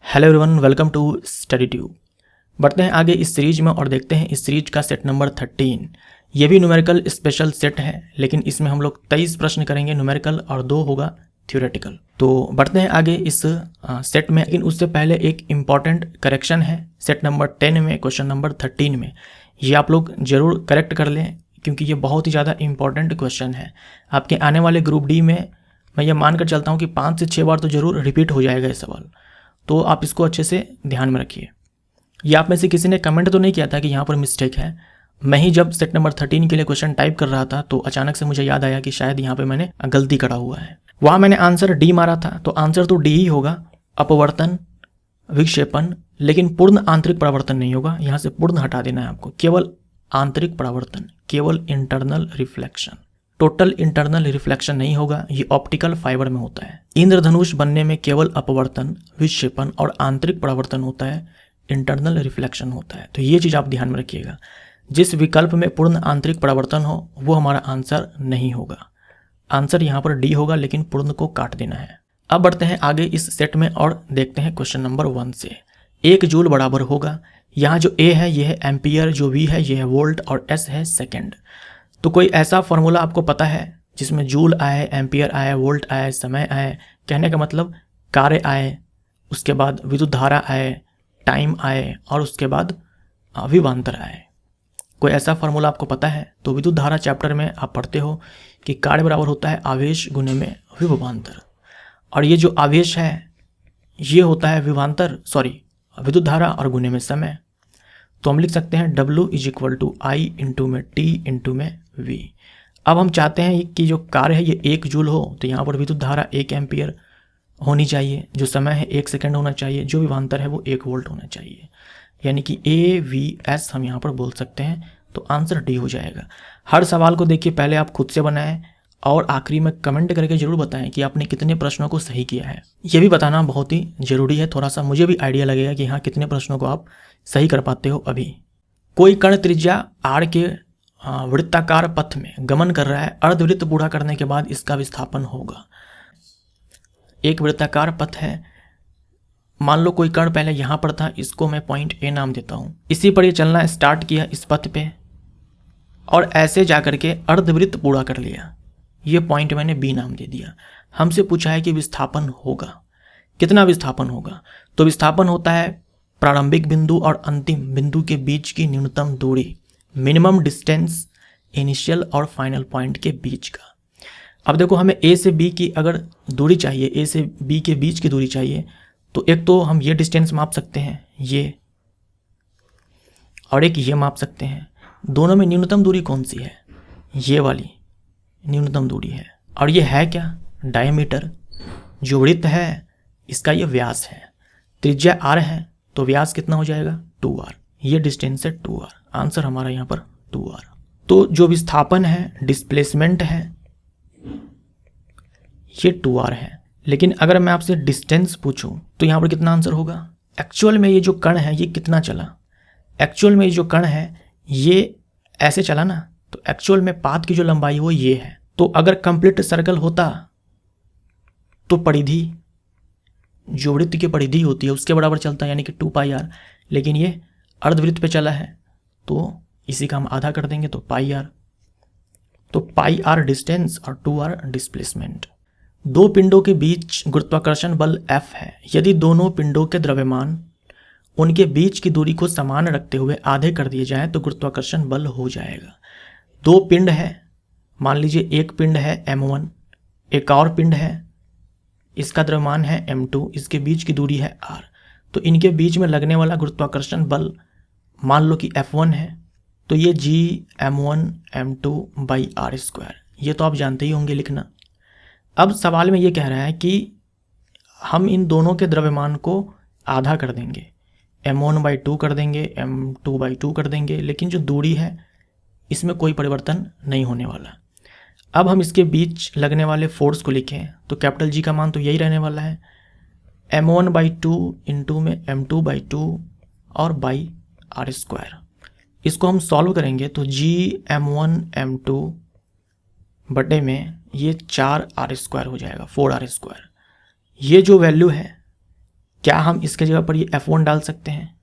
Hello everyone, welcome to Study Tube. बढ़ते हैं आगे इस सीरीज में और देखते हैं इस सीरीज का सेट नंबर 13। ये भी न्यूमेरिकल स्पेशल सेट है, लेकिन इसमें हम लोग 23 प्रश्न करेंगे न्यूमेरिकल और 2 होगा थ्योरेटिकल। तो बढ़ते हैं आगे इस सेट में, लेकिन उससे पहले एक इम्पॉर्टेंट करेक्शन है सेट नंबर 10 में, क्वेश्चन नंबर 13 में। ये आप लोग जरूर करेक्ट कर लें क्योंकि ये बहुत ही ज़्यादा इंपॉर्टेंट क्वेश्चन है। आपके आने वाले ग्रुप डी में मैं ये मान कर चलता हूँ कि 5 से 6 बार तो ज़रूर रिपीट हो जाएगा ये सवाल, तो आप इसको अच्छे से ध्यान में रखिए। ये आप में से किसी ने कमेंट तो नहीं किया था कि यहाँ पर मिस्टेक है। मैं ही जब सेट नंबर 13 के लिए क्वेश्चन टाइप कर रहा था तो अचानक से मुझे याद आया कि शायद यहाँ पे मैंने गलती करा हुआ है। वहाँ मैंने आंसर डी मारा था, तो आंसर तो डी ही होगा, अपवर्तन विक्षेपण, लेकिन पूर्ण आंतरिक परावर्तन नहीं होगा। यहाँ से पूर्ण हटा देना है आपको, केवल आंतरिक परावर्तन, केवल internal reflection. Total internal reflection नहीं होगा, ये ऑप्टिकल फाइबर में होता है। इंद्रधनुष बनने में केवल अपवर्तन, विक्षेपण और आंतरिक परावर्तन होता है, इंटरनल रिफ्लेक्शन होता है। तो ये चीज़ आप ध्यान में रखिएगा। जिस विकल्प में पूर्ण आंतरिक परावर्तन हो वो हमारा आंसर नहीं होगा। आंसर यहाँ पर डी होगा, लेकिन पूर्ण को काट देना है। अब बढ़ते हैं आगे इस सेट में और देखते हैं क्वेश्चन नंबर 1 से। 1 जूल बराबर होगा, यहाँ जो ए है ये है एम्पियर, जो वी है ये है वोल्ट और एस है सेकेंड। तो कोई ऐसा फॉर्मूला आपको पता है जिसमें जूल आए, एम्पियर आए, वोल्ट आए, समय आए, कहने का मतलब कार्य आए, उसके बाद विद्युत धारा आए, टाइम आए और उसके बाद विभवांतर आए। कोई ऐसा फॉर्मूला आपको पता है? तो विद्युत धारा चैप्टर में आप पढ़ते हो कि कार्य बराबर होता है आवेश गुने में विभवांतर, और ये जो आवेश है ये होता है विद्युत धारा और गुने में समय। तो हम लिख सकते हैं W = I इंटू में T इंटू में V। अब हम चाहते हैं कि जो कार्य है ये 1 जूल हो, तो यहाँ पर विद्युत धारा 1 एम्पियर होनी चाहिए, जो समय है 1 सेकंड होना चाहिए, जो विभवांतर है वो 1 वोल्ट होना चाहिए, यानी कि AVS हम यहाँ पर बोल सकते हैं। तो आंसर डी हो जाएगा। हर सवाल को देखिए पहले आप खुद से बनाएं और आखिरी में कमेंट करके जरूर बताएं कि आपने कितने प्रश्नों को सही किया है। ये भी बताना बहुत ही जरूरी है, थोड़ा सा मुझे भी आइडिया लगेगा कि हाँ कितने प्रश्नों को आप सही कर पाते हो। अभी कोई कण त्रिज्या r के वृत्ताकार पथ में गमन कर रहा है, अर्धवृत्त पूरा करने के बाद इसका विस्थापन होगा। एक वृत्ताकार पथ है, मान लो कोई कण पहले यहाँ पर था, इसको मैं पॉइंट ए नाम देता हूँ। इसी पर ये चलना स्टार्ट किया इस पथ पे और ऐसे जाकर के अर्धवृत्त पूरा कर लिया, ये पॉइंट मैंने बी नाम दे दिया। हमसे पूछा है कि विस्थापन होगा, कितना विस्थापन होगा? तो विस्थापन होता है प्रारंभिक बिंदु और अंतिम बिंदु के बीच की न्यूनतम दूरी, मिनिमम डिस्टेंस इनिशियल और फाइनल पॉइंट के बीच का। अब देखो हमें ए से बी की अगर दूरी चाहिए, ए से बी के बीच की दूरी चाहिए, तो एक तो हम ये डिस्टेंस माप सकते हैं ये, और एक ये माप सकते हैं। दोनों में न्यूनतम दूरी कौन सी है? ये वाली न्यूनतम दूरी है। और ये है क्या? डायमीटर। जो वृत्त है इसका ये व्यास है। त्रिज्या r है तो व्यास कितना हो जाएगा? 2r। ये डिस्टेंस है 2r। आंसर हमारा यहाँ पर 2r। तो जो विस्थापन है, डिस्प्लेसमेंट है, ये 2r है। लेकिन अगर मैं आपसे डिस्टेंस पूछूं तो यहाँ पर कितना आंसर होगा? एक्चुअल में ये जो कण है ये कितना चला? एक्चुअल में ये जो कण है ये ऐसे चला ना, तो एक्चुअल में पाथ की जो लंबाई वो ये है। तो अगर कंप्लीट सर्कल होता तो परिधि, जो वृत्त की परिधि होती है उसके बराबर चलता है, यानी कि 2πr। लेकिन ये अर्धवृत्त पे चला है तो इसी का हम आधा कर देंगे तो πr। तो πr डिस्टेंस और 2r डिस्प्लेसमेंट। दो पिंडों के बीच गुरुत्वाकर्षण बल F है। यदि दोनों पिंडों के द्रव्यमान उनके बीच की दूरी को समान रखते हुए आधे कर दिए जाएं तो गुरुत्वाकर्षण बल हो जाएगा। दो पिंड है, मान लीजिए एक पिंड है m1, एक और पिंड है, इसका द्रव्यमान है m2, इसके बीच की दूरी है r। तो इनके बीच में लगने वाला गुरुत्वाकर्षण बल मान लो कि F1 है, तो ये Gm1m2/r²। ये तो आप जानते ही होंगे लिखना। अब सवाल में ये कह रहा है कि हम इन दोनों के द्रव्यमान को आधा कर देंगे, m1/2 कर देंगे, m2/2 कर देंगे, लेकिन जो दूरी है इसमें कोई परिवर्तन नहीं होने वाला। अब हम इसके बीच लगने वाले फोर्स को लिखें तो कैपिटल G का मान तो यही रहने वाला है, m1/2 इंटू में m2/2 और r²। इसको हम सॉल्व करेंगे तो Gm1m2 बटे में ये 4r² हो जाएगा, 4r²। ये जो वैल्यू है क्या हम इसके जगह पर ये F1 डाल सकते हैं?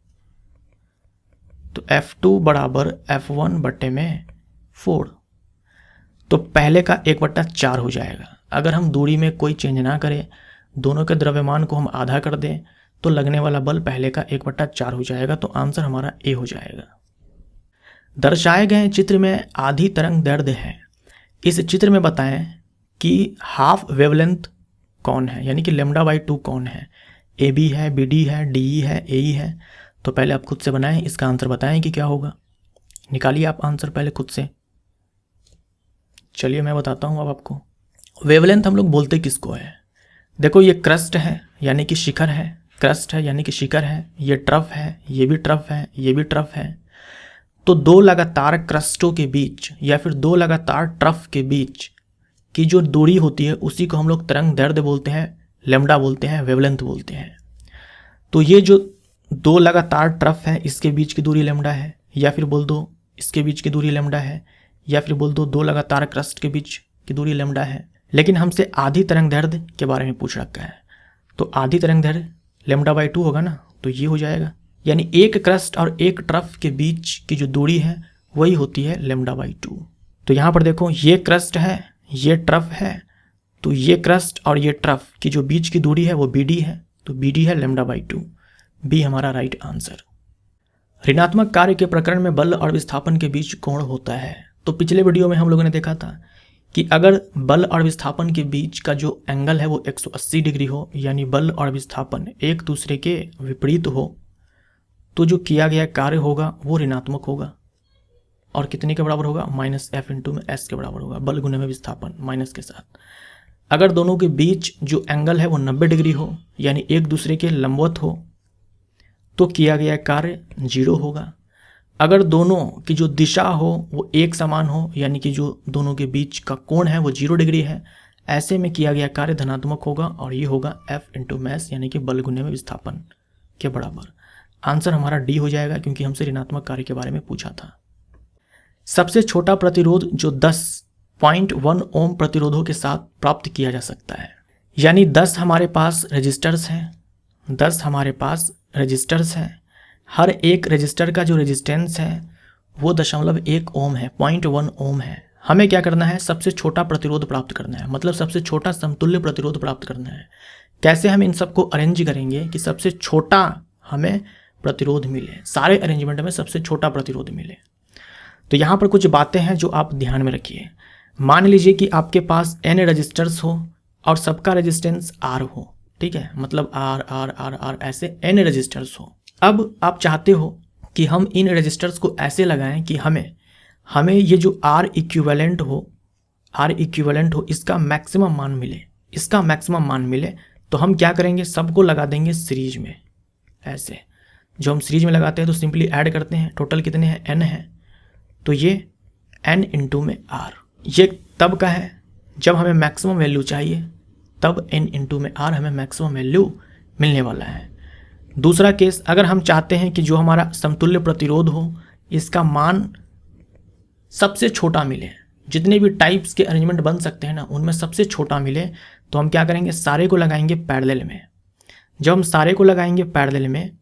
तो F2 बराबर F1 बटे में 4, तो पहले का 1/4 हो जाएगा। अगर हम दूरी में कोई चेंज ना करें, दोनों के द्रव्यमान को हम आधा कर दें, तो लगने वाला बल पहले का 1/4 हो जाएगा। तो आंसर हमारा ए हो जाएगा। दर्शाए गए चित्र में आधी तरंग दैर्ध्य है। इस चित्र में बताएं कि हाफ वेवलेंथ कौन है, यानी कि λ/2 कौन है। ए बी है, बी डी है, डी ई है, ए ई है। तो पहले आप खुद से बनाएं, इसका आंसर बताएं कि क्या होगा। निकालिए आप आंसर पहले खुद से। चलिए मैं बताता हूँ अब आपको। वेवलेंथ हम लोग बोलते किसको है? देखो ये क्रस्ट है यानी कि शिखर है, क्रस्ट है यानी कि शिखर है, ये ट्रफ है, ये भी ट्रफ है, ये भी ट्रफ है। तो दो लगातार क्रस्टों के बीच या फिर दो लगातार ट्रफ के बीच की जो दूरी होती है उसी को हम लोग तरंग दैर्ध्य बोलते हैं, लैम्डा बोलते हैं, वेवलेंथ बोलते हैं। तो ये जो दो लगातार ट्रफ है इसके बीच की दूरी लैम्डा है, या फिर बोल दो इसके बीच की दूरी लैम्डा है, या फिर बोल दो लगातार क्रस्ट के बीच की दूरी लैम्डा है। लेकिन हमसे आधी तरंग दैर्ध्य के बारे में पूछ रखा है, तो आधी तरंग दैर्ध्य λ/2 होगा ना, तो ये हो जाएगा। यानी एक क्रस्ट और एक ट्रफ के बीच की जो दूरी है वही होती है λ/2। तो यहाँ पर देखो ये क्रस्ट है, ये ट्रफ है, तो ये क्रस्ट और ये ट्रफ की जो बीच की दूरी है वो BD है, तो BD है λ/2। बी हमारा राइट आंसर। ऋणात्मक कार्य के प्रकरण में बल और विस्थापन के बीच कोण होता है। तो पिछले वीडियो में हम लोगों ने देखा था कि अगर बल और विस्थापन के बीच का जो एंगल है वो 180 डिग्री हो, यानी बल और विस्थापन एक दूसरे के विपरीत हो, तो जो किया गया कार्य होगा वो ऋणात्मक होगा। और कितने के बराबर होगा? -F × S के बराबर होगा, बल गुने में विस्थापन माइनस के साथ। अगर दोनों के बीच जो एंगल है वो 90 डिग्री हो, यानी एक दूसरे के लंबवत हो, तो किया गया कार्य 0 होगा। अगर दोनों की जो दिशा हो वो एक समान हो, यानी कि जो दोनों के बीच का कोण है वो 0 डिग्री है, ऐसे में किया गया कार्य धनात्मक होगा और ये होगा F × mass यानी कि बल गुने में विस्थापन के बराबर। आंसर हमारा डी हो जाएगा क्योंकि हमसे ऋणात्मक कार्य के बारे में पूछा था। सबसे छोटा प्रतिरोध जो 10.1 ओम प्रतिरोधों के साथ प्राप्त किया जा सकता है, यानी 10 हमारे पास रजिस्टर्स हैं, 10 हमारे पास रजिस्टर्स हैं। हर एक रजिस्टर का जो रेजिस्टेंस है वो 0.1 ओम है, 0.1 ओम है। हमें क्या करना है? सबसे छोटा प्रतिरोध प्राप्त करना है, मतलब सबसे छोटा समतुल्य प्रतिरोध प्राप्त करना है। कैसे हम इन सबको अरेंज करेंगे कि सबसे छोटा हमें प्रतिरोध मिले, सारे अरेंजमेंट में सबसे छोटा प्रतिरोध मिले। तो यहाँ पर कुछ बातें हैं जो आप ध्यान में रखिए। मान लीजिए कि आपके पास n रजिस्टर्स हो और सबका रेजिस्टेंस R हो, ठीक है, मतलब R R R R ऐसे n रजिस्टर्स हो। अब आप चाहते हो कि हम इन रजिस्टर्स को ऐसे लगाएं कि हमें ये जो R इक्विवेलेंट हो इसका मैक्सिमम मान मिले, इसका मैक्सिमम मान मिले। तो हम क्या करेंगे? सबको लगा देंगे सीरीज में। ऐसे जो हम सीरीज में लगाते हैं तो सिंपली ऐड करते हैं, टोटल कितने हैं? n है, तो ये n × में R। ये तब का है जब हमें मैक्सिमम वैल्यू चाहिए, तब n × में R हमें मैक्सिमम वैल्यू मिलने वाला है। दूसरा केस, अगर हम चाहते हैं कि जो हमारा समतुल्य प्रतिरोध हो इसका मान सबसे छोटा मिले, जितने भी टाइप्स के अरेंजमेंट बन सकते हैं ना उनमें सबसे छोटा मिले, तो हम क्या करेंगे? सारे को लगाएंगे पैरेलल में। जब हम सारे को लगाएंगे पैरेलल में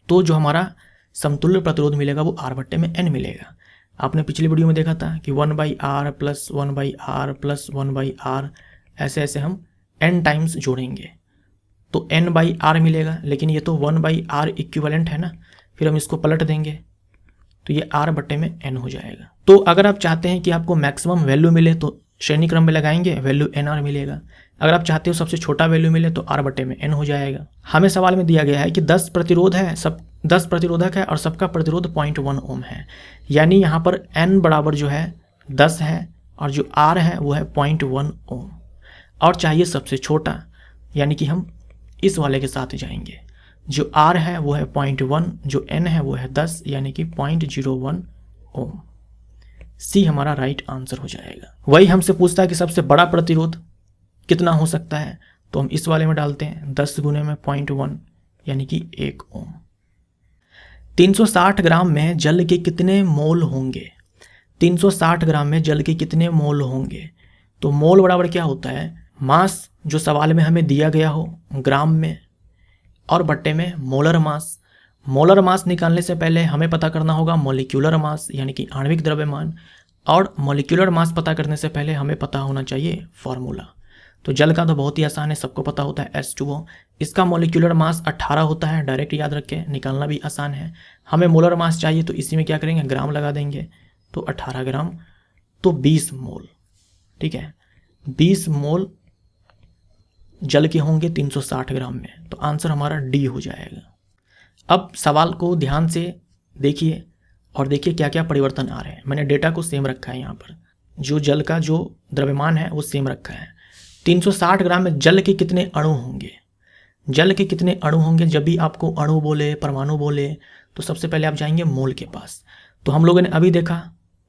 तो जो हमारा समतुल्य प्रतिरोध मिलेगा वो R/n मिलेगा। आपने पिछली वीडियो में देखा था कि 1/R + 1/R + 1/R ऐसे ऐसे हम n टाइम्स जोड़ेंगे तो n/R मिलेगा। लेकिन ये तो 1/R इक्विवेलेंट है ना, फिर हम इसको पलट देंगे तो ये R/n हो जाएगा। तो अगर आप चाहते हैं कि आपको मैक्सिमम वैल्यू मिले तो श्रेणी क्रम में लगाएंगे, वैल्यू nR मिलेगा। अगर आप चाहते हो सबसे छोटा वैल्यू मिले तो R/n हो जाएगा। हमें सवाल में दिया गया है कि 10 प्रतिरोध है, 10 प्रतिरोधक है और सबका प्रतिरोध 0.1 ओम है, यानी यहाँ पर n बराबर जो है 10 है और जो R है वो है 0.1 ओम, और चाहिए सबसे छोटा, यानी कि हम इस वाले के साथ जाएंगे। जो R है वो है 0.1, जो n है वो है 10, यानी कि 0.01 ओम। सी हमारा राइट आंसर हो जाएगा। वही हमसे पूछता है कि सबसे बड़ा प्रतिरोध कितना हो सकता है, तो हम इस वाले में डालते हैं 10 × में 0.1 यानी कि 1 ओम। 360 ग्राम में जल के कितने मोल होंगे? 360 ग्राम में जल के कितने मोल होंगे? तो मोल बराबर क्या होता है? मास जो सवाल में हमें दिया गया हो ग्राम में, और बट्टे में मोलर मास। मोलर मास निकालने से पहले हमें पता करना होगा मॉलिक्यूलर मास यानी कि आणविक द्रव्यमान, और मॉलिक्यूलर मास पता करने से पहले हमें पता होना चाहिए फॉर्मूला। तो जल का तो बहुत ही आसान है, सबको पता होता है H2O। इसका मॉलिक्यूलर मास 18 होता है, डायरेक्ट याद रखें, निकालना भी आसान है। हमें मोलर मास चाहिए तो इसी में क्या करेंगे, ग्राम लगा देंगे, तो 18 ग्राम, तो 20 मोल। ठीक है, 20 मोल जल के होंगे 360 ग्राम में, तो आंसर हमारा डी हो जाएगा। अब सवाल को ध्यान से देखिए और देखिए क्या क्या परिवर्तन आ रहे हैं। मैंने डेटा को सेम रखा है, यहाँ पर जो जल का जो द्रव्यमान है वो सेम रखा है। 360 ग्राम में जल के कितने अणु होंगे, जल के कितने अणु होंगे। जब भी आपको अणु बोले, परमाणु बोले, तो सबसे पहले आप जाएंगे मोल के पास। तो हम लोगों ने अभी देखा,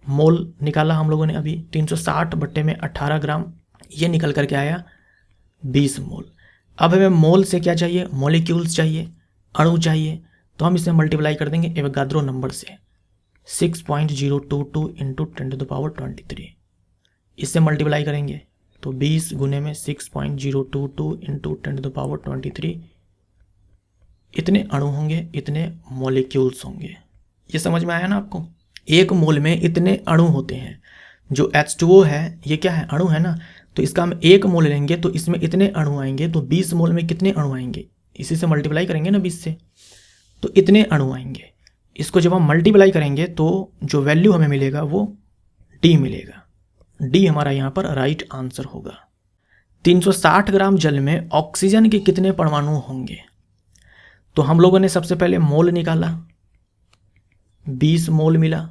मोल निकाला हम लोगों ने अभी, 360 बट्टे में 18 ग्राम, ये निकल करके आया 20 मोल। अब हमें मोल से क्या चाहिए, मॉलिक्यूल्स चाहिए, अणु चाहिए, तो हम इसे मल्टीप्लाई कर देंगे एवोगाद्रो नंबर से, 6.022 इंटू 10⁻23। इससे मल्टीप्लाई करेंगे तो 20 गुने में 6.022 इंटू 10⁻23, इतने अणु होंगे, इतने मॉलिक्यूल्स होंगे। ये समझ में आया ना आपको। एक मोल में इतने अणु होते हैं। जो H2O है ये क्या है, अणु है ना, तो इसका हम एक मोल लेंगे तो इसमें इतने अणु आएंगे, तो 20 मोल में कितने अणु आएंगे, इसी से मल्टीप्लाई करेंगे ना 20 से, तो इतने अणु आएंगे। इसको जब हम मल्टीप्लाई करेंगे तो जो वैल्यू हमें मिलेगा वो डी मिलेगा। डी हमारा यहाँ पर राइट आंसर होगा। 360 ग्राम जल में ऑक्सीजन के कितने परमाणु होंगे, तो हम लोगों ने सबसे पहले मोल निकाला, 20 मोल मिला।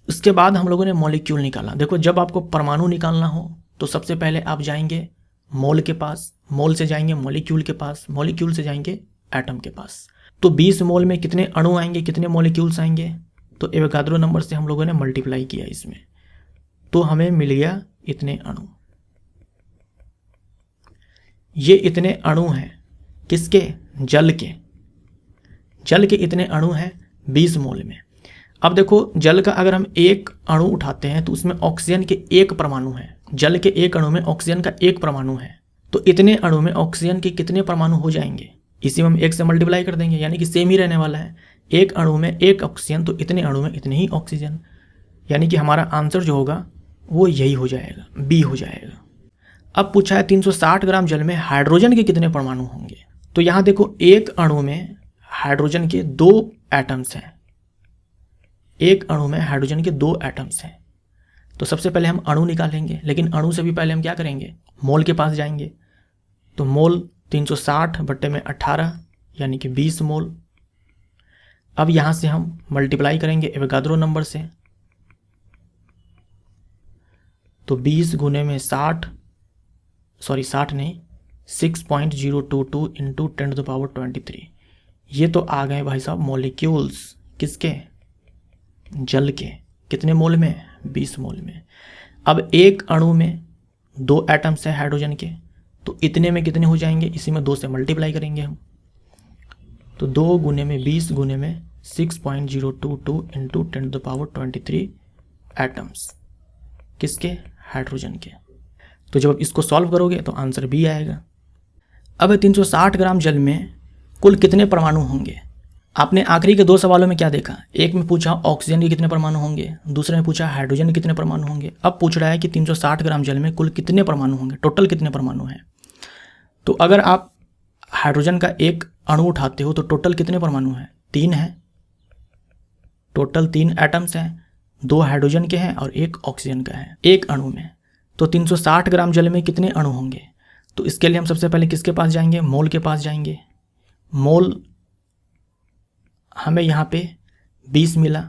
उसके बाद हम लोगों ने मॉलिक्यूल निकाला। देखो, जब आपको परमाणु निकालना हो तो सबसे पहले आप जाएंगे मोल के पास, मोल से जाएंगे मॉलिक्यूल के पास, मॉलिक्यूल से जाएंगे एटम के पास। तो 20 मोल में कितने अणु आएंगे, कितने मॉलिक्यूल्स आएंगे, तो एवोगाद्रो नंबर से हम लोगों ने मल्टीप्लाई किया इसमें, तो हमें मिल गया इतने अणु। ये इतने अणु हैं किसके, जल के। जल के इतने अणु हैं 20 मोल में। अब देखो, जल का अगर हम एक अणु उठाते हैं तो उसमें ऑक्सीजन के एक परमाणु है। जल के एक अणु में ऑक्सीजन का एक परमाणु है, तो इतने अणु में ऑक्सीजन के कितने परमाणु हो जाएंगे, इसी में हम एक से मल्टीप्लाई कर देंगे, यानी कि सेम ही रहने वाला है। एक अणु में एक ऑक्सीजन, तो इतने अणु में इतने ही ऑक्सीजन, यानी कि हमारा आंसर जो होगा वो यही हो जाएगा, बी हो जाएगा। अब पूछा है 360 ग्राम जल में हाइड्रोजन के कितने परमाणु होंगे, तो यहाँ देखो एक अणु में हाइड्रोजन के 2 एटम्स हैं, एक अणु में हाइड्रोजन के 2 एटम्स हैं। तो सबसे पहले हम अणु निकालेंगे, लेकिन अणु से भी पहले हम क्या करेंगे, मोल के पास जाएंगे। तो मोल 360 बट्टे में 18 यानी कि 20 मोल। अब यहाँ से हम मल्टीप्लाई करेंगे एवोगाद्रो नंबर से, तो 20 गुने में 60 नहीं 6.022 इंटू 10⁻23। ये तो आ गए भाई साहब मॉलिक्यूल्स, किसके, जल के। कितने मोल में, 20 मोल में। अब एक अणु में 2 एटम्स है हाइड्रोजन के, तो इतने में कितने हो जाएंगे, इसी में 2 से मल्टीप्लाई करेंगे हम, तो 2 गुने में 20 गुने में 6.022 इंटू 10⁻23 एटम्स, किसके, हाइड्रोजन के। तो जब आप इसको सॉल्व करोगे तो आंसर बी आएगा। अब 360 ग्राम जल में कुल कितने परमाणु होंगे। आपने आखिरी के 2 सवालों में क्या देखा, एक में पूछा ऑक्सीजन के कितने परमाणु होंगे, दूसरे में पूछा हाइड्रोजन के कितने परमाणु होंगे। अब पूछ रहा है कि 360 ग्राम जल में कुल कितने परमाणु होंगे, टोटल कितने परमाणु हैं। तो अगर आप हाइड्रोजन का एक अणु उठाते हो तो टोटल कितने परमाणु हैं, 3 हैं, टोटल 3 एटम्स हैं, 2 हाइड्रोजन के हैं और 1 ऑक्सीजन का है एक अणु में। तो 360 ग्राम जल में कितने अणु होंगे, तो इसके लिए हम सबसे पहले किसके पास जाएंगे, मोल के पास जाएंगे। मोल हमें यहाँ पे 20 मिला।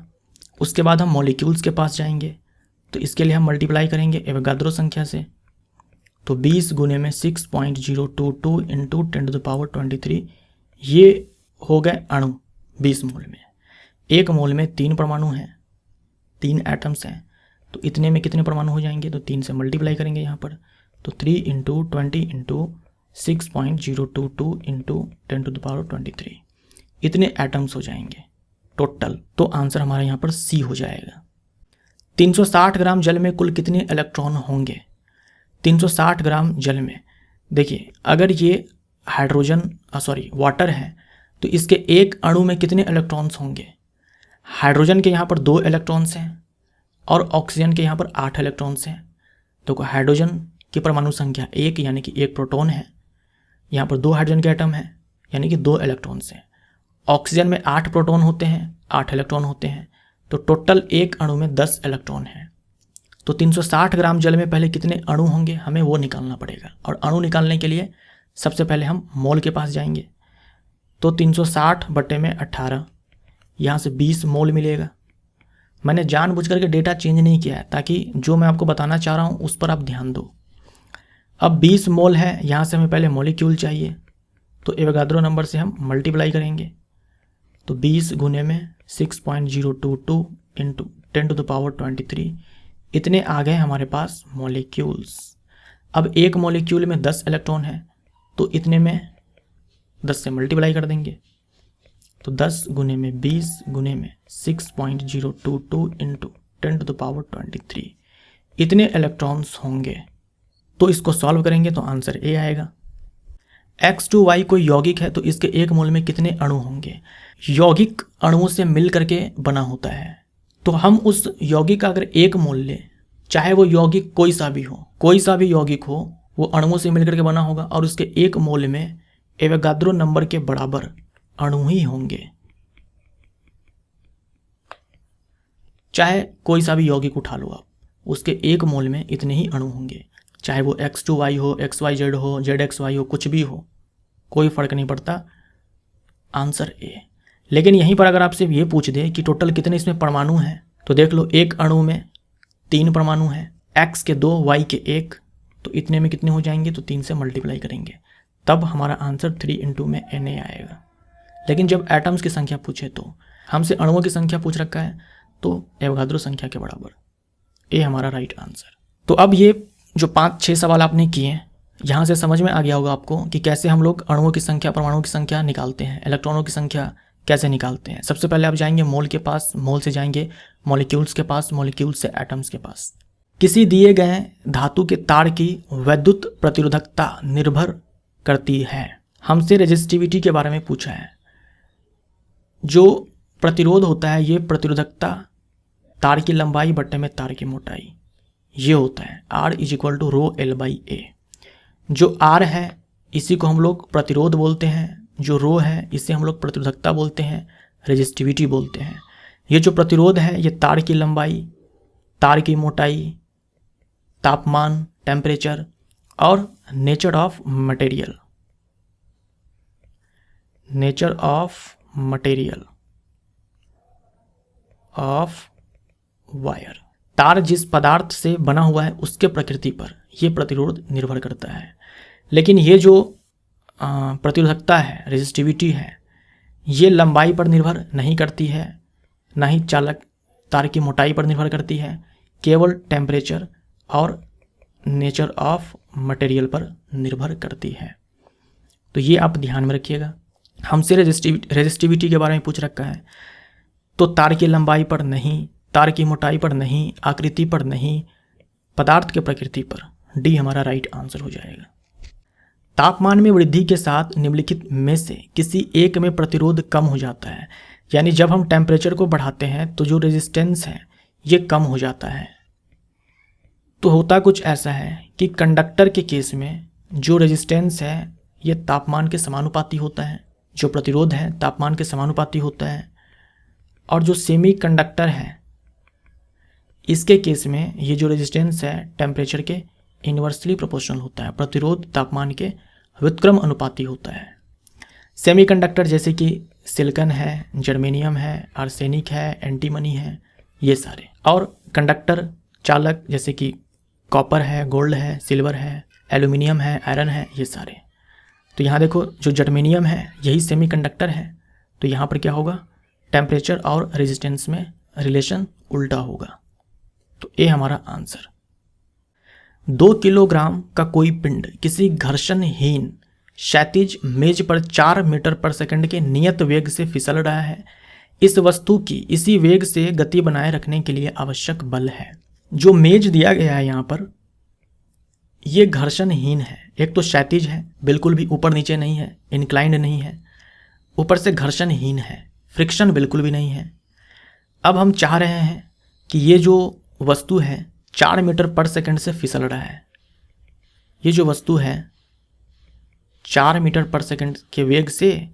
उसके बाद हम मॉलिक्यूल्स के पास जाएंगे, तो इसके लिए हम मल्टीप्लाई करेंगे एवोगाद्रो संख्या से, तो 20 गुने में 6.022 इंटू 10⁻23, ये हो गए अणु 20 मोल में। एक मोल में 3 परमाणु हैं, 3 एटम्स हैं, तो इतने में कितने परमाणु हो जाएंगे, तो 3 से मल्टीप्लाई करेंगे यहाँ पर, तो 3 इंटू 20 इंटू 6.022 इंटू 10⁻23, इतने एटम्स हो जाएंगे टोटल। तो आंसर हमारा यहाँ पर सी हो जाएगा। 360 ग्राम जल में कुल कितने इलेक्ट्रॉन होंगे। 360 ग्राम जल में देखिए, अगर ये हाइड्रोजन वाटर है तो इसके एक अणु में कितने इलेक्ट्रॉन्स होंगे? हाइड्रोजन के यहाँ पर 2 इलेक्ट्रॉन्स हैं और ऑक्सीजन के यहाँ पर 8 इलेक्ट्रॉन्स हैं। तो हाइड्रोजन की परमाणु संख्या 1 यानी कि 1 प्रोटॉन है, यहाँ पर 2 हाइड्रोजन के एटम हैं यानी कि 2 इलेक्ट्रॉन्स हैं। ऑक्सीजन में 8 प्रोटॉन होते हैं, 8 इलेक्ट्रॉन होते हैं, तो टोटल एक अणु में 10 इलेक्ट्रॉन हैं। तो 360 ग्राम जल में पहले कितने अणु होंगे हमें वो निकालना पड़ेगा। और अणु निकालने के लिए सबसे पहले हम मोल के पास जाएंगे। तो 360/18, यहाँ से 20 मोल मिलेगा। मैंने जानबूझ करके डेटा चेंज नहीं किया है ताकि जो मैं आपको बताना चाह रहा हूँ उस पर आप ध्यान दो। अब 20 मोल है, यहाँ से हमें पहले मॉलिक्यूल चाहिए, तो एवोगाद्रो नंबर से हम मल्टीप्लाई करेंगे। तो 20 गुने में 6.022 इंटू 10⁻23 इतने आ गए हमारे पास मॉलिक्यूल्स। अब एक मॉलिक्यूल में 10 इलेक्ट्रॉन है तो इतने में 10 से मल्टीप्लाई कर देंगे। तो 10 गुने में 20 गुने में 6.022 इंटू 10⁻23 इतने इलेक्ट्रॉन्स होंगे। तो इसको सॉल्व करेंगे तो आंसर ए आएगा। X2Y कोई यौगिक है तो इसके एक मोल में कितने अणु होंगे? यौगिक अणुओं से मिल करके बना होता है, तो हम उस यौगिक का अगर एक मोल ले, चाहे वो यौगिक कोई सा भी यौगिक हो, वो अणुओं से मिलकर के बना होगा और उसके एक मोल में एवोगाद्रो नंबर के बराबर अणु ही होंगे। चाहे कोई सा भी यौगिक उठा लो आप, उसके एक मोल में इतने ही अणु होंगे, चाहे वो X2Y हो, XYZ हो, ZXY हो, कुछ भी हो, कोई फर्क नहीं पड़ता। Answer A. लेकिन यहीं पर अगर आपसे ये पूछ दे कि टोटल कितने इसमें परमाणु हैं, तो देख लो एक अणु में 3 परमाणु हैं, X के 2, Y के 1, तो इतने में कितने हो जाएंगे? तो 3 से मल्टीप्लाई करेंगे, तब हमारा आंसर 3 इंटू में Na आएगा। लेकिन जब एटम्स की संख्या पूछे तो हमसे अणुओं की संख्या पूछ रखा है, तो एवोगाद्रो संख्या के बराबर, ए हमारा राइट आंसर। तो अब ये जो 5-6 सवाल आपने किए, यहाँ से समझ में आ गया होगा आपको कि कैसे हम लोग अणुओं की संख्या, परमाणुओं की संख्या निकालते हैं, इलेक्ट्रॉनों की संख्या कैसे निकालते हैं। सबसे पहले आप जाएंगे मोल के पास, मोल से जाएंगे मॉलिक्यूल्स के पास, मॉलिक्यूल्स से एटम्स के पास। किसी दिए गए धातु के तार की वैद्युत प्रतिरोधकता निर्भर करती है। हमसे रेजिस्टिविटी के बारे में पूछा है। जो प्रतिरोध होता है, ये प्रतिरोधकता तार की लंबाई बट्टे में तार की मोटाई, ये होता है R = ρL/A। जो R है इसी को हम लोग प्रतिरोध बोलते हैं, जो रो है इसे हम लोग प्रतिरोधकता बोलते हैं, रेजिस्टिविटी बोलते हैं। ये जो प्रतिरोध है ये तार की लंबाई, तार की मोटाई, तापमान, टेम्परेचर और nature of material of wire, तार जिस पदार्थ से बना हुआ है उसके प्रकृति पर यह प्रतिरोध निर्भर करता है। लेकिन ये जो प्रतिरोधकता है, रेजिस्टिविटी है, ये लंबाई पर निर्भर नहीं करती है, ना ही चालक तार की मोटाई पर निर्भर करती है, केवल टेम्परेचर और नेचर ऑफ मटेरियल पर निर्भर करती है। तो ये आप ध्यान में रखिएगा। हमसे रेजिस्टिविटी के बारे में पूछ रखा है, तो तार की लंबाई पर नहीं, तार की मोटाई पर नहीं, आकृति पर नहीं, पदार्थ के प्रकृति पर। डी हमारा राइट आंसर हो जाएगा। तापमान में वृद्धि के साथ निम्नलिखित में से किसी एक में प्रतिरोध कम हो जाता है। यानी जब हम टेम्परेचर को बढ़ाते हैं तो जो रेजिस्टेंस है ये कम हो जाता है। तो होता कुछ ऐसा है कि कंडक्टर के केस में जो रेजिस्टेंस है ये तापमान के समानुपाती होता है, जो प्रतिरोध है तापमान के समानुपाती होता है। और जो सेमी कंडक्टर है इसके केस में ये जो रेजिस्टेंस है टेम्परेचर के इन्वर्सली प्रोपोर्शनल होता है, प्रतिरोध तापमान के व्युत्क्रम अनुपाती होता है। सेमीकंडक्टर जैसे कि सिलिकॉन है, जर्मेनियम है, आर्सेनिक है, एंटीमनी है, ये सारे। और कंडक्टर चालक जैसे कि कॉपर है, गोल्ड है, सिल्वर है, एल्यूमिनियम है, आयरन है, ये सारे। तो यहाँ देखो जो जर्मेनियम है यही सेमीकंडक्टर है, तो यहाँ पर क्या होगा, टेम्परेचर और रेजिस्टेंस में रिलेशन उल्टा होगा। तो ये हमारा आंसर। 2 किलोग्राम का कोई पिंड किसी घर्षणहीन क्षैतिज मेज पर 4 मीटर पर सेकंड के नियत वेग से फिसल रहा है। इस वस्तु की इसी वेग से गति बनाए रखने के लिए आवश्यक बल है। जो मेज दिया गया है यहाँ पर, ये घर्षणहीन है। एक तो क्षैतिज है, बिल्कुल भी ऊपर नीचे नहीं है, इंक्लाइंड नहीं है, ऊपर से घर्षणहीन है, फ्रिक्शन बिल्कुल भी नहीं है। अब हम चाह रहे हैं कि ये जो वस्तु है 4 मीटर पर सेकंड से फिसल रहा है, ये जो वस्तु है 4 मीटर पर सेकंड के वेग से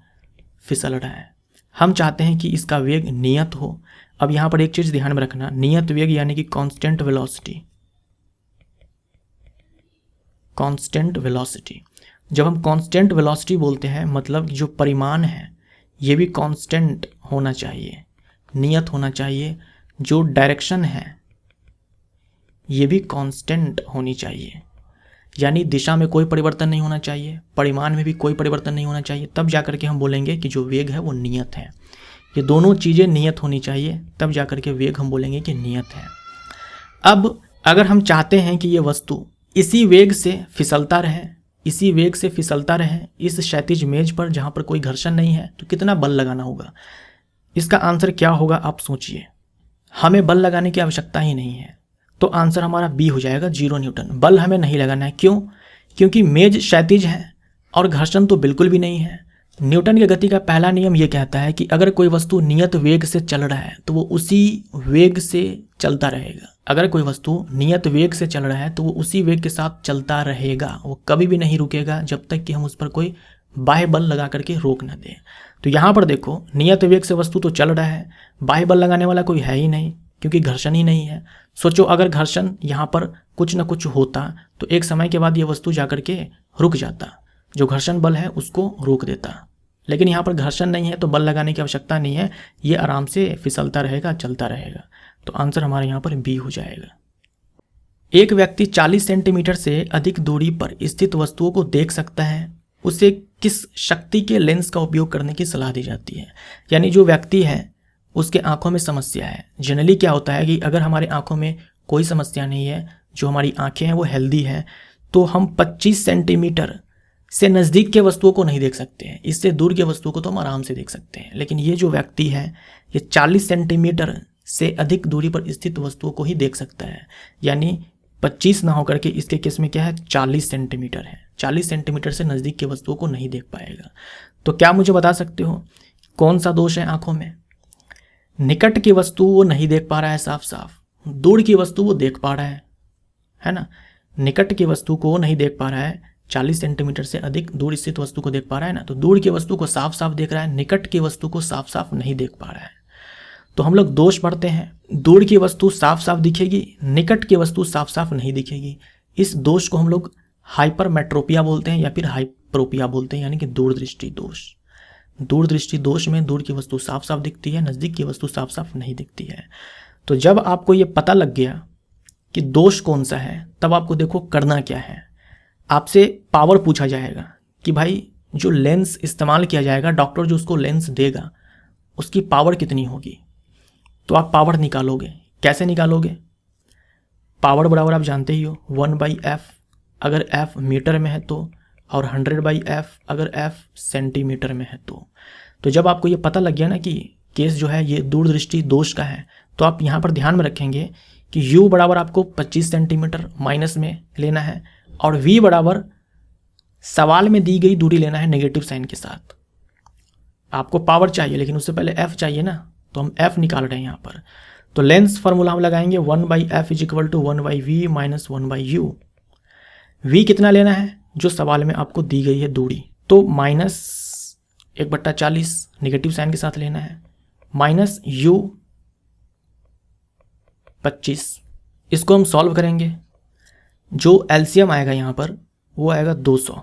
फिसल रहा है। हम चाहते हैं कि इसका वेग नियत हो। अब यहाँ पर एक चीज़ ध्यान में रखना, नियत वेग यानी कि कांस्टेंट वेलोसिटी। कांस्टेंट वेलोसिटी, जब हम कांस्टेंट वेलोसिटी बोलते हैं मतलब जो परिमाण है ये भी कांस्टेंट होना चाहिए, नियत होना चाहिए। जो डायरेक्शन है ये भी कांस्टेंट होनी चाहिए, यानी दिशा में कोई परिवर्तन नहीं होना चाहिए, परिमाण में भी कोई परिवर्तन नहीं होना चाहिए। तब जाकर के हम बोलेंगे कि जो वेग है वो नियत है। ये दोनों चीज़ें नियत होनी चाहिए, तब जाकर के वेग हम बोलेंगे कि नियत है। अब अगर हम चाहते हैं कि ये वस्तु इसी वेग से फिसलता रहे, इसी वेग से फिसलता रहे इस क्षैतिज मेज पर जहाँ पर कोई घर्षण नहीं है, तो कितना बल लगाना होगा? इसका आंसर क्या होगा आप सोचिए। हमें बल लगाने की आवश्यकता ही नहीं है, तो आंसर हमारा बी हो जाएगा, 0 न्यूटन। बल हमें नहीं लगाना है। क्यों? क्योंकि मेज क्षैतिज है और घर्षण तो बिल्कुल भी नहीं है। न्यूटन की गति का पहला नियम ये कहता है कि अगर कोई वस्तु नियत वेग से चल रहा है तो वो उसी वेग से चलता रहेगा। अगर कोई वस्तु नियत वेग से चल रहा है तो वो उसी वेग के साथ चलता रहेगा, वो कभी भी नहीं रुकेगा जब तक कि हम उस पर कोई बाह्य बल लगा करके रोक न दें। तो यहाँ पर देखो, नियत वेग से वस्तु तो चल रहा है, बाह्य बल लगाने वाला कोई है ही नहीं क्योंकि घर्षण ही नहीं है। सोचो अगर घर्षण यहाँ पर कुछ न कुछ होता तो एक समय के बाद ये वस्तु जाकर के रुक जाता, जो घर्षण बल है उसको रोक देता। लेकिन यहाँ पर घर्षण नहीं है तो बल लगाने की आवश्यकता नहीं है, ये आराम से फिसलता रहेगा, चलता रहेगा। तो आंसर हमारे यहाँ पर बी हो जाएगा। एक व्यक्ति 40 सेंटीमीटर से अधिक दूरी पर स्थित वस्तुओं को देख सकता है, उसे किस शक्ति के लेंस का उपयोग करने की सलाह दी जाती है? यानी जो व्यक्ति है उसके आंखों में समस्या है। जनरली क्या होता है कि अगर हमारे आंखों में कोई समस्या नहीं है, जो हमारी आंखें हैं वो हेल्दी हैं, तो हम 25 सेंटीमीटर से नज़दीक के वस्तुओं को नहीं देख सकते हैं, इससे दूर के वस्तुओं को तो हम आराम से देख सकते हैं। लेकिन ये जो व्यक्ति है ये 40 सेंटीमीटर से अधिक दूरी पर स्थित वस्तुओं को ही देख सकता है, यानी 25 ना होकर के इसके केस में क्या है 40 सेंटीमीटर है। 40 सेंटीमीटर से नज़दीक के वस्तुओं को नहीं देख पाएगा। तो क्या मुझे बता सकते हो कौन सा दोष है आंखों में? निकट की वस्तु वो नहीं देख पा रहा है साफ साफ, दूर की वस्तु वो देख पा रहा है ना। निकट की वस्तु को नहीं देख पा रहा है, 40 सेंटीमीटर से अधिक दूर स्थित वस्तु को देख पा रहा है ना, तो दूर की वस्तु को साफ साफ देख रहा है, निकट की वस्तु को साफ साफ नहीं देख पा रहा है। तो हम लोग दोष पढ़ते हैं, दूर की वस्तु साफ साफ दिखेगी, निकट की वस्तु साफ साफ नहीं दिखेगी। इस दोष को हम लोग हाइपरमेट्रोपिया बोलते हैं या फिर हाइप्रोपिया बोलते हैं, यानी कि दूरदृष्टि दोष। दूरदृष्टि दोष में दूर की वस्तु साफ साफ दिखती है, नज़दीक की वस्तु साफ साफ नहीं दिखती है। तो जब आपको ये पता लग गया कि दोष कौन सा है, तब आपको देखो करना क्या है। आपसे पावर पूछा जाएगा कि भाई जो लेंस इस्तेमाल किया जाएगा, डॉक्टर जो उसको लेंस देगा उसकी पावर कितनी होगी, तो आप पावर निकालोगे। कैसे निकालोगे? पावर बराबर आप जानते ही हो 1/f, अगर f मीटर में है तो, और 100/f अगर f सेंटीमीटर में है तो जब आपको ये पता लग गया ना कि केस जो है ये दूरदृष्टि दोष का है, तो आप यहाँ पर ध्यान में रखेंगे कि u बराबर आपको 25 सेंटीमीटर माइनस में लेना है और v बराबर सवाल में दी गई दूरी लेना है नेगेटिव साइन के साथ। आपको पावर चाहिए लेकिन उससे पहले f चाहिए ना, तो हम f निकाल रहे हैं यहाँ पर। तो लेंस फार्मूला हम लगाएंगे 1/f = 1/v - 1/u। v कितना लेना है? जो सवाल में आपको दी गई है दूरी, तो -1/40 नेगेटिव साइन के साथ लेना है, माइनस u 25। इसको हम सॉल्व करेंगे, जो एलसीएम आएगा यहाँ पर वो आएगा 200।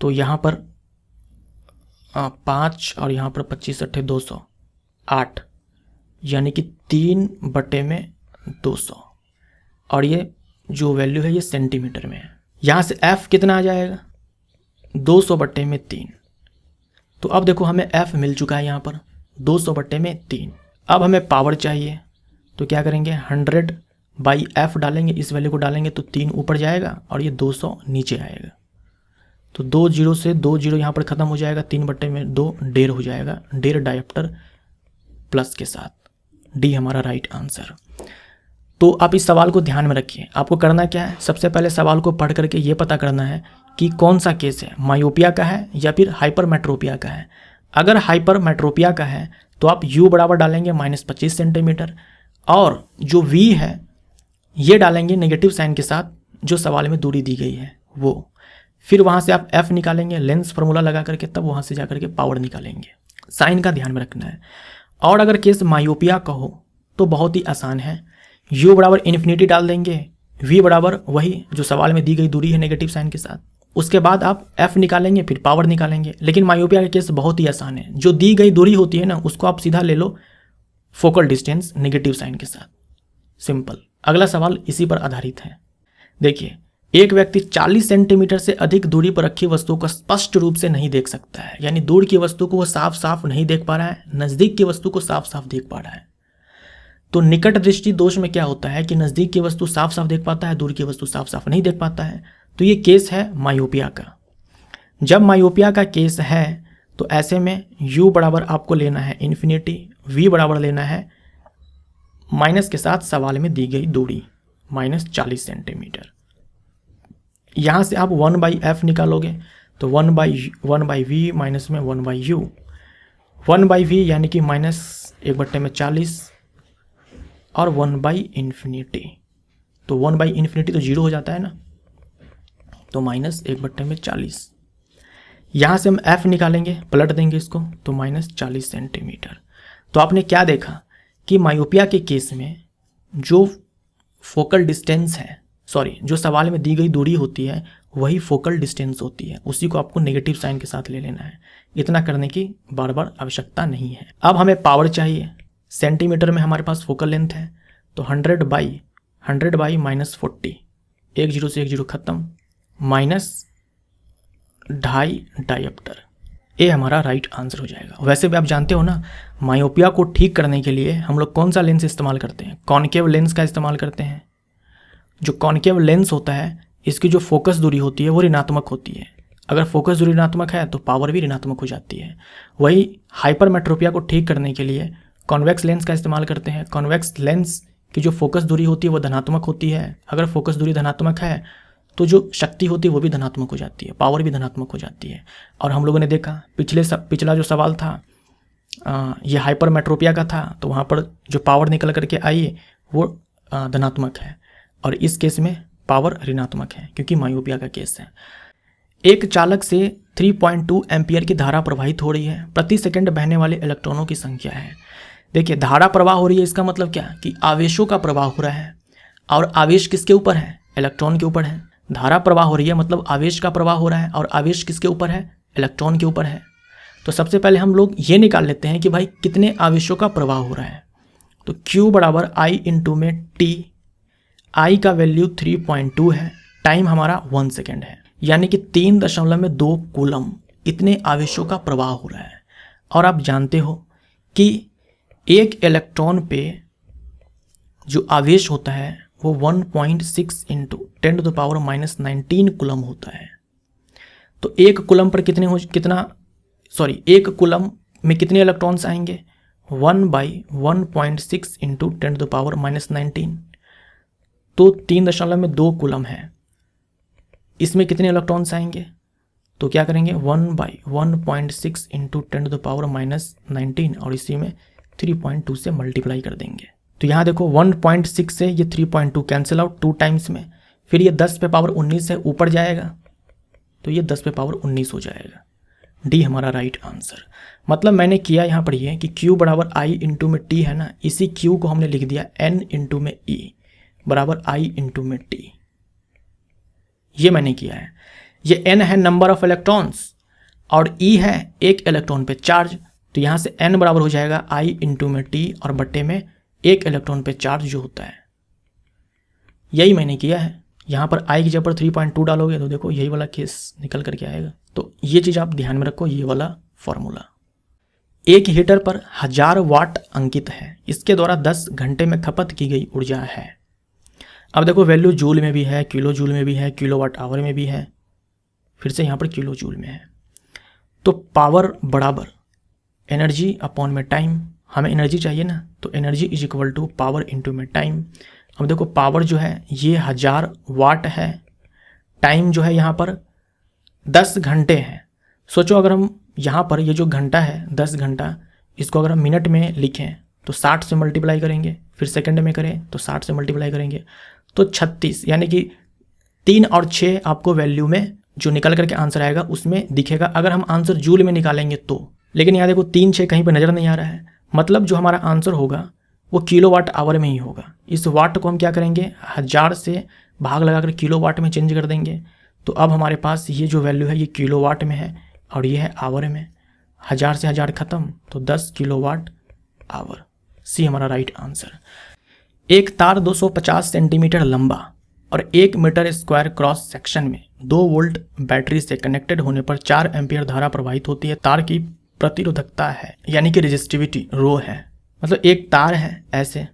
तो यहाँ पर 5 और यहाँ पर 25 × 200 8, यानी कि 3/200। और ये जो वैल्यू है ये सेंटीमीटर में है। यहाँ से f कितना आ जाएगा? 200/3। तो अब देखो हमें f मिल चुका है यहाँ पर 200/3। अब हमें पावर चाहिए, तो क्या करेंगे 100/f डालेंगे, इस वैल्यू को डालेंगे तो 3 ऊपर जाएगा और ये 200 नीचे आएगा। तो 2 0 से 2 0 यहाँ पर ख़त्म हो जाएगा, 3/2 1.5 हो जाएगा, 1.5 डायोप्टर प्लस के साथ। डी हमारा राइट आंसर। तो आप इस सवाल को ध्यान में रखिए। आपको करना क्या है, सबसे पहले सवाल को पढ़ करके ये पता करना है कि कौन सा केस है, मायोपिया का है या फिर हाइपरमेट्रोपिया का है। अगर हाइपरमेट्रोपिया का है तो आप u बराबर डालेंगे -25 सेंटीमीटर, और जो v है ये डालेंगे नेगेटिव साइन के साथ जो सवाल में दूरी दी गई है वो। फिर वहाँ से आप f निकालेंगे लेंस फार्मूला लगा करके, तब वहाँ से जा करके पावर निकालेंगे। साइन का ध्यान में रखना है। और अगर केस मायोपिया का हो तो बहुत ही आसान है, u बराबर इन्फिनिटी डाल देंगे, v बराबर वही जो सवाल में दी गई दूरी है नेगेटिव साइन के साथ, उसके बाद आप f निकालेंगे, फिर पावर निकालेंगे। लेकिन मायोपिया का केस बहुत ही आसान है, जो दी गई दूरी होती है ना उसको आप सीधा ले लो फोकल डिस्टेंस नेगेटिव साइन के साथ, सिंपल। अगला सवाल इसी पर आधारित है। देखिए, एक व्यक्ति 40 सेंटीमीटर से अधिक दूरी पर रखी वस्तु को स्पष्ट रूप से नहीं देख सकता है, यानी दूर की वस्तु को वो साफ साफ नहीं देख पा रहा है, नज़दीक की वस्तु को साफ साफ देख पा रहा है। तो निकट दृष्टि दोष में क्या होता है कि नज़दीक की वस्तु साफ साफ देख पाता है, दूर की वस्तु साफ साफ नहीं देख पाता है। तो ये केस है मायोपिया का। जब मायोपिया का केस है तो ऐसे में u बराबर आपको लेना है इन्फिनिटी, v बराबर लेना है माइनस के साथ सवाल में दी गई दूरी -40 सेंटीमीटर। यहाँ से आप 1/f निकालोगे तो 1/v माइनस में 1/u, 1/v यानी कि -1/40 और 1/∞। तो 1/∞ तो 0 हो जाता है ना, तो -1/40। यहाँ से हम f निकालेंगे, पलट देंगे इसको, तो -40 सेंटीमीटर। तो आपने क्या देखा कि मायोपिया के केस में जो फोकल डिस्टेंस है, जो सवाल में दी गई दूरी होती है वही फोकल डिस्टेंस होती है, उसी को आपको नेगेटिव साइन के साथ ले लेना है। इतना करने की बार बार आवश्यकता नहीं है। अब हमें पावर चाहिए, सेंटीमीटर में हमारे पास फोकल लेंथ है, तो 100 बाई -40, 1 0 से 1 0 खत्म, -2.5 डायोप्टर। ये हमारा राइट आंसर हो जाएगा। वैसे भी आप जानते हो ना, मायोपिया को ठीक करने के लिए हम लोग कौन सा लेंस इस्तेमाल करते हैं, कॉनकेव लेंस का इस्तेमाल करते हैं। जो कॉनकेव लेंस होता है इसकी जो फोकस दूरी होती है वो ऋणात्मक होती है। अगर फोकस दूरी ऋणात्मक है तो पावर भी ऋणात्मक हो जाती है। वही हाइपरमेट्रोपिया को ठीक करने के लिए कॉन्वेक्स लेंस का इस्तेमाल करते हैं। कॉन्वेक्स लेंस की जो फोकस दूरी होती है वो धनात्मक होती है। अगर फोकस दूरी धनात्मक है तो जो शक्ति होती है वो भी धनात्मक हो जाती है, पावर भी धनात्मक हो जाती है। और हम लोगों ने देखा पिछला जो सवाल था ये हाइपरमेट्रोपिया का था, तो वहाँ पर जो पावर निकल करके आई वो धनात्मक है, और इस केस में पावर ऋणात्मक है क्योंकि मायोपिया का केस है। एक चालक से 3.2 एम्पियर की धारा प्रवाहित हो रही है, प्रति सेकंड बहने वाले इलेक्ट्रॉनों की संख्या है। देखिए, धारा प्रवाह हो रही है, इसका मतलब क्या कि आवेशों का प्रवाह हो रहा है, और आवेश किसके ऊपर है, इलेक्ट्रॉन के ऊपर है। धारा प्रवाह हो रही है मतलब आवेश का प्रवाह हो रहा है, और आवेश किसके ऊपर है, इलेक्ट्रॉन के ऊपर है। तो सबसे पहले हम लोग ये निकाल लेते हैं कि भाई कितने आवेशों का प्रवाह हो रहा है। तो Q बराबर I इंटू में T, I का वैल्यू 3.2 है, टाइम हमारा 1 सेकेंड है, यानी कि 3.2 कूलम इतने आवेशों का प्रवाह हो रहा है। और आप जानते हो कि एक इलेक्ट्रॉन पे जो आवेश होता है वो 1.6 इंटू 10⁻⁻19 कूलम होता है। तो एक कूलम पर एक कूलम में कितने इलेक्ट्रॉन्स आएंगे, 1/1.6 इंटू 10⁻⁻19, तो 3.2 कूलम है। इसमें कितने इलेक्ट्रॉन्स आएंगे, तो क्या करेंगे 1/1.6 इंटू 10⁻⁻19 और इसी में 3.2 से मल्टीप्लाई कर देंगे। तो यहाँ देखो 1.6 से ये 3.2 कैंसिल आउट 2 टाइम्स में, फिर ये 10 पे पावर 19 है ऊपर जाएगा, तो ये 10 पे पावर 19 हो जाएगा। डी हमारा राइट आंसर। मतलब मैंने किया यहाँ पर ये कि Q बराबर I इंटू में T है ना, इसी Q को हमने लिख दिया N इंटू में E बराबर I इंटू में T। ये मैंने किया है। ये N है नंबर ऑफ इलेक्ट्रॉन्स और E है एक इलेक्ट्रॉन पे चार्ज, तो यहाँ से N बराबर हो जाएगा I इंटू में T और बट्टे में एक इलेक्ट्रॉन पे चार्ज जो होता है। यही मैंने किया है। यहाँ पर I की जगह पर 3.2 डालोगे तो देखो यही वाला केस निकल करके आएगा। तो ये चीज़ आप ध्यान में रखो, ये वाला फॉर्मूला। एक हीटर पर 1000 वाट अंकित है, इसके द्वारा 10 घंटे में खपत की गई ऊर्जा है। अब देखो वैल्यू जूल में भी है, किलो जूल में भी है, किलोवाट आवर में भी है, फिर से यहाँ पर किलो जूल में है। तो पावर बराबर एनर्जी अपॉन में टाइम, हमें एनर्जी चाहिए ना, तो energy is equal to power into में टाइम। अब देखो पावर जो है ये 1000 वाट है, टाइम जो है यहाँ पर 10 घंटे है। सोचो अगर हम यहाँ पर ये जो घंटा है 10 घंटा, इसको अगर हम मिनट में लिखें तो 60 से मल्टीप्लाई करेंगे, फिर सेकंड में करें तो 60 से मल्टीप्लाई करेंगे तो 36, यानी कि 3 और 6 आपको वैल्यू में जो निकल करके आंसर आएगा उसमें दिखेगा अगर हम आंसर जूल में निकालेंगे तो। लेकिन यहाँ देखो 3 6 कहीं पर नज़र नहीं आ रहा है, मतलब जो हमारा आंसर होगा वो किलोवाट आवर में ही होगा। इस वाट को हम क्या करेंगे 1000 से भाग लगाकर किलोवाट में चेंज कर देंगे, तो अब हमारे पास ये जो वैल्यू है ये किलोवाट में है और ये है आवर में। 1000 से 1000 खत्म तो 10 किलोवाट आवर, सी हमारा राइट आंसर। एक तार 250 सेंटीमीटर लंबा और 1 मीटर स्क्वायर क्रॉस सेक्शन में 2 वोल्ट बैटरी से कनेक्टेड होने पर 4 एम्पियर धारा प्रवाहित होती है। तार की प्रतिरोधकता है यानी कि रेजिस्टिविटी रो है। मतलब एक तार है ऐसे,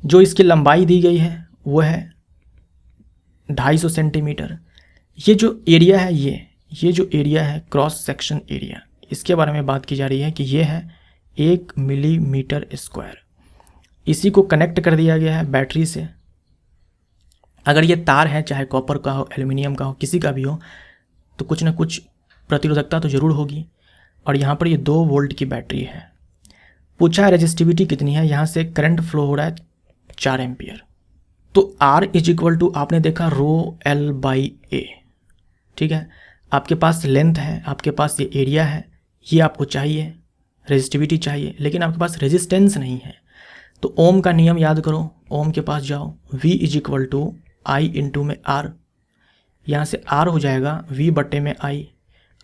जो इसकी लंबाई दी गई है वो है 250 सेंटीमीटर। ये जो एरिया है ये जो एरिया है क्रॉस सेक्शन एरिया, इसके बारे में बात की जा रही है कि ये है 1 मिलीमीटर स्क्वायर। इसी को कनेक्ट कर दिया गया है बैटरी से। अगर ये तार है चाहे कॉपर का हो, एल्युमिनियम का हो, किसी का भी हो, तो कुछ ना कुछ प्रतिरोधकता तो ज़रूर होगी। और यहाँ पर ये 2 वोल्ट की बैटरी है। पूछा है रेजिस्टिविटी कितनी है, यहाँ से करंट फ्लो हो रहा है 4 एम्पियर। तो R इज इक्वल टू आपने देखा रो L बाई ए, ठीक है। आपके पास लेंथ है, आपके पास ये एरिया है, ये आपको चाहिए, रेजिस्टिविटी चाहिए, लेकिन आपके पास रेजिस्टेंस नहीं है। तो ओम का नियम याद करो, ओम के पास जाओ, V is equal to I into में R, यहाँ से R हो जाएगा V बटे में I।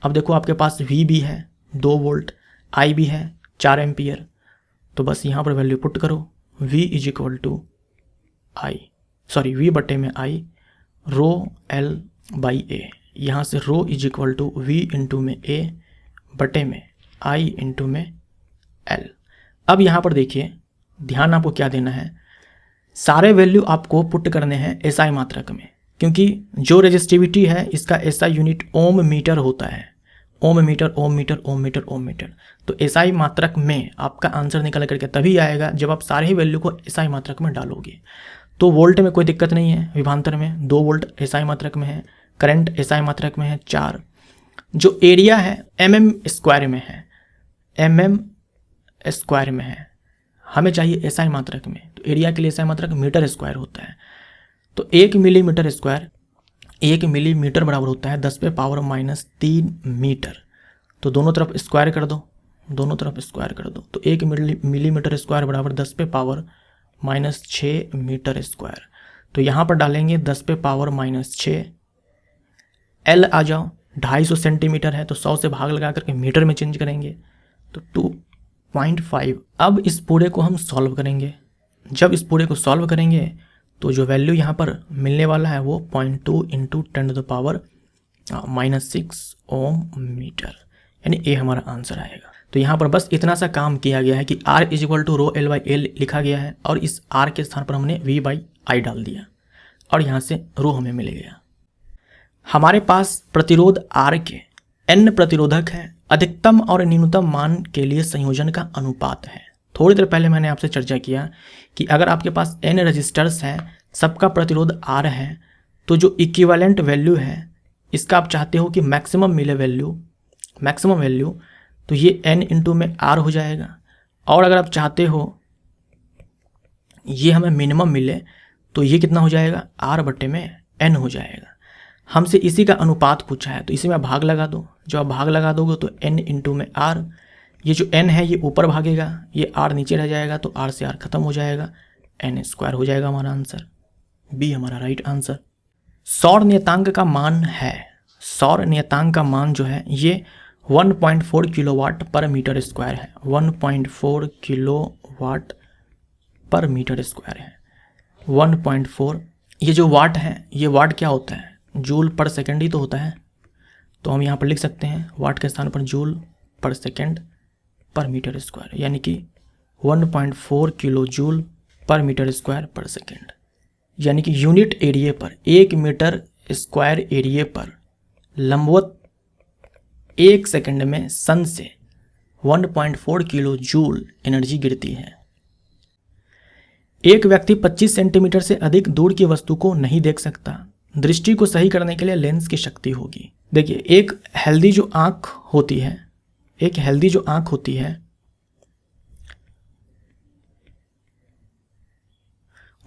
अब देखो आपके पास V भी है 2 वोल्ट, I भी है 4 एम्पियर, तो बस यहाँ पर वैल्यू पुट करो, V is equal to V बटे में I रो L बाई ए। यहाँ से रो is equal to V into में A बटे में I इंटू में L। अब यहाँ पर देखिए ध्यान आपको क्या देना है, सारे वैल्यू आपको पुट करने हैं SI मात्रक में, क्योंकि जो रेजिस्टिविटी है इसका SI यूनिट ओम मीटर होता है। ओम मीटर ओम मीटर ओम मीटर ओम मीटर। तो SI मात्रक में आपका आंसर निकल करके तभी आएगा जब आप सारे ही वैल्यू को SI मात्रक में डालोगे। तो वोल्ट में कोई दिक्कत नहीं है, विभांतर में 2 वोल्ट SI मात्रक में है, करंट SI मात्रक में है 4। जो एरिया है mm स्क्वायर में है, mm स्क्वायर में है, हमें चाहिए SI मात्रक में। तो एरिया के लिए SI मात्रक मीटर स्क्वायर होता है। तो 1 मिलीमीटर स्क्वायर 1 मिलीमीटर बराबर होता है 10 पे पावर -3 मीटर। तो दोनों तरफ स्क्वायर कर दो, दोनों तरफ स्क्वायर कर दो। तो 1 मिलीमीटर स्क्वायर बराबर 10 पे पावर -6 मीटर स्क्वायर। तो यहाँ पर डालेंगे 10 पे पावर -6। L आ जाओ, 250 सेंटीमीटर है तो 100 से भाग लगा करके मीटर में चेंज करेंगे तो 2.5। अब इस पूरे को हम सॉल्व करेंगे। जब इस पूरे को सॉल्व करेंगे तो जो वैल्यू यहाँ पर मिलने वाला है वो 0.2 इंटू 10⁻⁻6 ओम मीटर, यानी ए हमारा आंसर आएगा। तो यहाँ पर बस इतना सा काम किया गया है कि R is equal to rho L by L लिखा गया है और इस R के स्थान पर हमने V बाई आई डाल दिया और यहाँ से रो हमें मिल गया। हमारे पास प्रतिरोध R के N प्रतिरोधक है, अधिकतम और न्यूनतम मान के लिए संयोजन का अनुपात है। थोड़ी देर पहले मैंने आपसे चर्चा किया कि अगर आपके पास N रजिस्टर्स हैं, सबका प्रतिरोध R है, तो जो इक्विवेलेंट वैल्यू है इसका आप चाहते हो कि मैक्सिमम मिले वैल्यू, तो ये N इंटू में R हो जाएगा। और अगर आप चाहते हो ये हमें मिनिमम मिले तो ये कितना हो जाएगा, R बटे में N हो जाएगा। हमसे इसी का अनुपात पूछा है तो इसी में भाग लगा दो। जब आप भाग लगा दोगे तो N इंटू में R, ये जो N है ये ऊपर भागेगा, ये R नीचे रह जाएगा, तो R से R खत्म हो जाएगा, N स्क्वायर हो जाएगा हमारा आंसर। बी हमारा राइट आंसर। सौर नियतांक का मान है, सौर नियतांक का मान जो है ये 1.4 किलोवाट पर मीटर स्क्वायर है। 1.4 किलोवाट पर मीटर स्क्वायर है। 1.4, ये जो वाट है, ये वाट क्या होता है, जूल पर सेकंड ही तो होता है। तो हम यहाँ पर लिख सकते हैं वाट के स्थान पर जूल पर सेकंड पर मीटर स्क्वायर, यानी कि 1.4 किलो जूल पर मीटर स्क्वायर पर सेकंड, यानी कि यूनिट एरिया पर 1 मीटर स्क्वायर एरिया पर लंबवत 1 सेकंड में सन से 1.4 किलो जूल एनर्जी गिरती है। एक व्यक्ति 25 सेंटीमीटर से अधिक दूर की वस्तु को नहीं देख सकता। दृष्टि को सही करने के लिए लेंस की शक्ति होगी। देखिए, एक हेल्दी जो आंख होती है,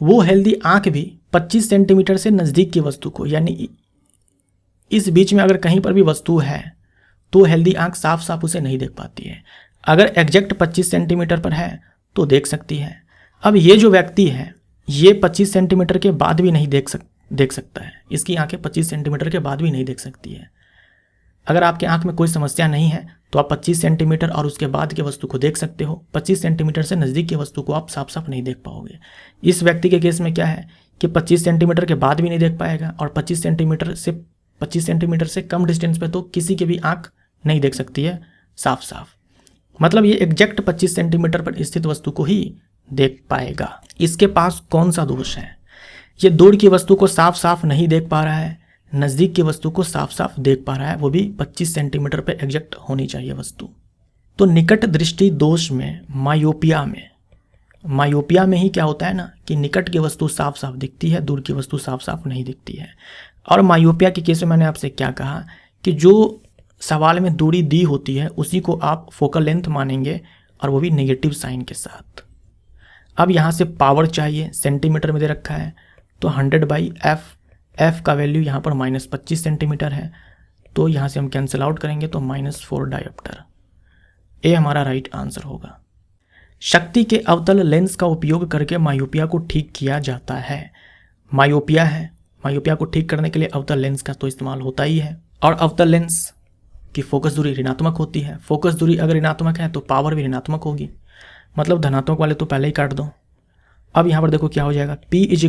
वो हेल्दी आंख भी 25 सेंटीमीटर से नज़दीक की वस्तु को, यानी इस बीच में अगर कहीं पर भी वस्तु है तो हेल्दी आंख साफ साफ उसे नहीं देख पाती है। अगर एग्जैक्ट 25 सेंटीमीटर पर है तो देख सकती है। अब ये जो व्यक्ति है ये 25 सेंटीमीटर के बाद भी नहीं देख सकता है। इसकी आंखें 25 सेंटीमीटर के बाद भी नहीं देख सकती है। अगर आपके आंख में कोई समस्या नहीं है तो आप 25 सेंटीमीटर और उसके बाद की वस्तु को देख सकते हो। 25 सेंटीमीटर से नज़दीक की वस्तु को आप साफ साफ नहीं देख पाओगे। इस व्यक्ति के केस में क्या है कि 25 सेंटीमीटर के बाद भी नहीं देख पाएगा और 25 सेंटीमीटर से कम डिस्टेंस पे तो किसी की भी आंख नहीं देख सकती है साफ साफ। मतलब ये एग्जैक्ट 25 सेंटीमीटर पर स्थित वस्तु को ही देख पाएगा। इसके पास कौन सा दोष है? ये दूर की वस्तु को साफ साफ नहीं देख पा रहा है, नज़दीक की वस्तु को साफ साफ देख पा रहा है, वो भी 25 सेंटीमीटर पर एग्जैक्ट होनी चाहिए वस्तु। तो निकट दृष्टि दोष में मायोपिया में ही क्या होता है ना कि निकट की वस्तु साफ साफ दिखती है, दूर की वस्तु साफ साफ नहीं दिखती है। और मायोपिया के केस में मैंने आपसे क्या कहा कि जो सवाल में दूरी दी होती है उसी को आप फोकल लेंथ मानेंगे और वो भी नेगेटिव साइन के साथ। अब यहाँ से पावर चाहिए, सेंटीमीटर में दे रखा है तो 100/f, f का वैल्यू यहाँ पर -25 सेंटीमीटर है तो यहाँ से हम कैंसिल आउट करेंगे तो -4 डायोप्टर। ए हमारा राइट आंसर होगा। शक्ति के अवतल लेंस का उपयोग करके मायोपिया को ठीक किया जाता है। मायोपिया को ठीक करने के लिए अवतल लेंस का तो इस्तेमाल होता ही है और अवतल लेंस की फोकस दूरी ऋणात्मक होती है। फोकस दूरी अगर ऋणात्मक है तो पावर भी ऋणात्मक होगी, मतलब धनात्मक वाले तो पहले ही काट दो। अब यहाँ पर देखो क्या हो जाएगा, P =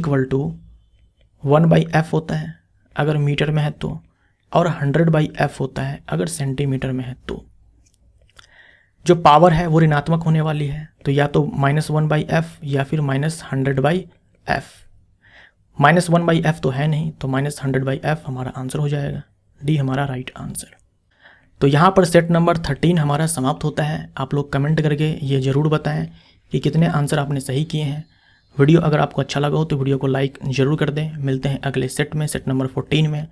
1/f होता है अगर मीटर में है तो, और 100/f होता है अगर सेंटीमीटर में है तो। जो पावर है वो ऋणात्मक होने वाली है तो या तो -1/f या फिर -100/f। -1/f तो है नहीं तो -100/f हमारा आंसर हो जाएगा। डी हमारा राइट आंसर। तो यहाँ पर सेट नंबर 13 हमारा समाप्त होता है। आप लोग कमेंट करके ये ज़रूर बताएं कि कितने आंसर आपने सही किए हैं। वीडियो अगर आपको अच्छा लगा हो तो वीडियो को लाइक ज़रूर कर दें। मिलते हैं अगले सेट में, सेट नंबर 14 में।